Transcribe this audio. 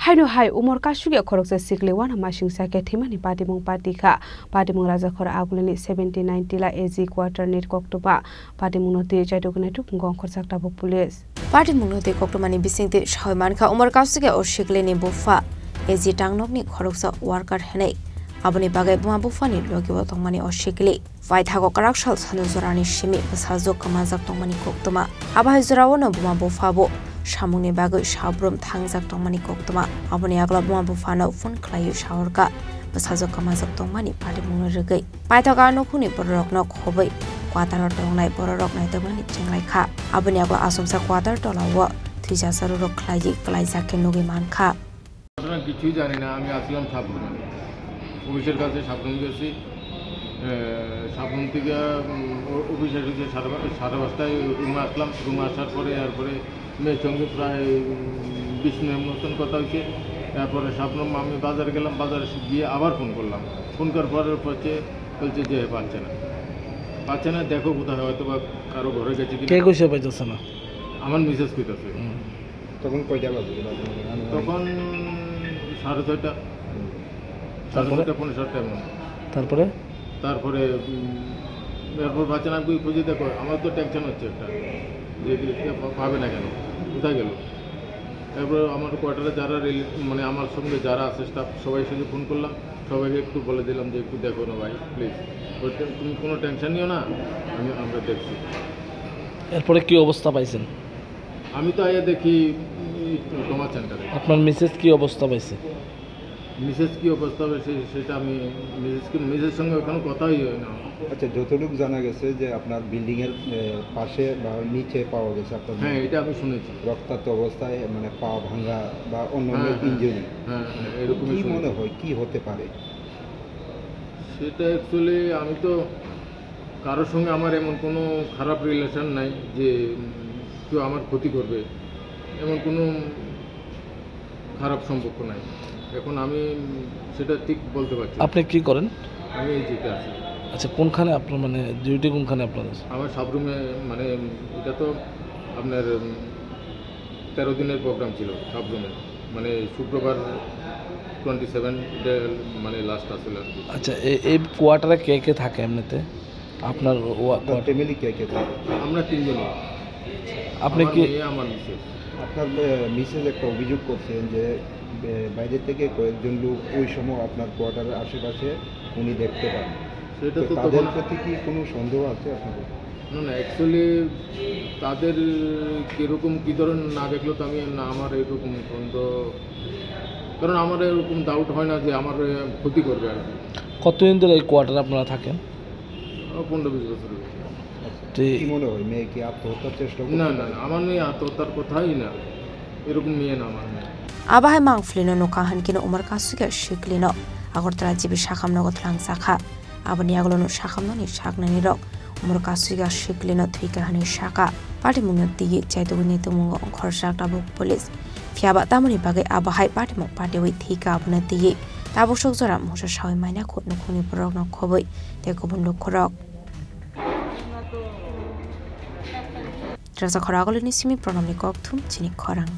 Haino hai umor kasugi khoroksa sikle wana masing sake thimani patimung patika patimung raja khora agulani 1790 la AG quarter net koktoba patimung note chaidogune tu ngong khorsak tabo police patimung note koktomani bisingte shoi manka umor kasugi or sikle ni bufa AG tangnokni khoroksa worker henai aboni bagai buma bufani logi botongmani or sikle vai thago karakshal sanu zorani shimi basajo kamajak tongmani koktoma aba hizrawo no buma bufabo Shamuni bagai shabrum tangjak tongmani koktoma aboni agla buma bufano phone khlayu shawarka basajo kamajak tongmani patimung regai paithaga nokuni borok nok hobai quarter tongnai borok nai tamani chenglai kha aboni agla asomsa quarter tolawo thija saru rok khlayi klaijak ke nogi mankha ঘটনা কিছুই জানি না আমি আসলাম সাবরুমে অফিসের কাছে সাবরুম গেছি সাবরুম থেকে অফিসের কাছে 5:30টায় রুমে আসলাম রুমে আসার পরে এরপরে মেয়ের সঙ্গে প্রায় 20 মিনিট মতন কথা হয়েছে তারপরে সাবরুম আমি বাজারে গেলাম বাজারে গিয়ে আবার ফোন করলাম ফোন করার পরে বলছে যে পাচ্ছে না দেখো কোথায় হয়তো বা কারো ঘরে গেছে কি কে কইছে পাইতেছে না আমার মিসেস কইতাছে তখন কয়টা বাজে তখন 6:30 তারপরে এরপর বাচ্চা না খুঁজে দেখো আমার তো টেনশন হচ্ছে একটা যে পাবে না কেন কোথায় গেল তারপর আমার কোয়ার্টারে যারা মানে আমার সঙ্গে যারা আছে স্টাফ সবাই সঙ্গে ফোন করলাম সবাইকে একটু বলে দিলাম যে একটু দেখো না ভাই প্লিজ তুমি কোনো টেনশন নিও না আমরা দেখছি এরপরে কি অবস্থা পাইছেন আমি তো আয়া দেখি ট্রমা সেন্টারে আপনার মিসেস কি অবস্থা পাইছে মিসেস কি অবস্থা হয়েছে সেটা আমি মিসেস সঙ্গে ওখানে কথাই হয় না আচ্ছা যতটুকু জানা গেছে যে আপনার বিল্ডিং এর পাশে বা নিচে পাওয়া গেছে আপনার হ্যাঁ এটা আমি শুনেছি রক্তাক্ত অবস্থায় মানে পা ভাঙা বা অন্যান্য ইনজুরি হ্যাঁ এরকম কি মনে হয় কি হতে পারে সেটা অ্যাকচুয়ালি আমি তো কারোর সঙ্গে আমার এমন কোনো খারাপ রিলেশন নাই যে কেউ আমার ক্ষতি করবে এমন কোনো খারাপ সম্পর্ক নাই এখন আমি সেটা ঠিক বলতে পারছি আপনি কি করেন আমি এই যেটা আছি আচ্ছা কোনখানে আপনার মানে ডিউটি কোনখানে আপনাদের আমার সাবরুমে মানে এটা তো আপনার 13 দিনের প্রোগ্রাম ছিল সাবরুমে মানে শুক্রবার 27 মানে লাস্ট আসলে আচ্ছা এই কোয়ার্টারে কে কে থাকে এমনিতে আপনার ফ্যামিলি কে কে থাকে আমরা 3 জন আপনি কি আমার মিসেস আপনার মিসেস একটা অভিযোগ করছেন যে বাইরে থেকে কয়েকজন লোক ওই সময় আপনার কোয়ার্টারের আশেপাশে উনি দেখতে পান সেটা তো তাদের প্রতি কি কোনো সন্দেহ আছে আপনাদের না অ্যাকচুয়ালি তাদের কীরকম কী ধরনের না দেখলো তো আমি না আমার এরকম সন্দেহ কারণ আমার এরকম ডাউট হয় না যে আমার ক্ষতি করবে আর কি কতদিন ধরে এই কোয়ার্টারে আপনারা থাকেন 15-20 বছর কি মনে হয় মেয়ে কি আত্মহত্যার চেষ্টা না আমার মেয়ে আত্মহত্যার কথাই না এরকম মেয়ে না আমার মেয়ে Abahai mangflino no kahan kino umar kasuga shiklino agortala jibi shakam no gotlang sakha abani aglono shakam no ni shakna ni rok umar kasuga shiklino thika hani shaka party mungno tigi chaidoguni tumungo khorsak tabuk police fiaba tamani bagai abahai party mok party wi thika abuna tigi tabosok jora mosa shawai maina khotno khuni borok no khoboi te kobun lok khorok Trasa khoragolini simi pronamni kokthum chini khorang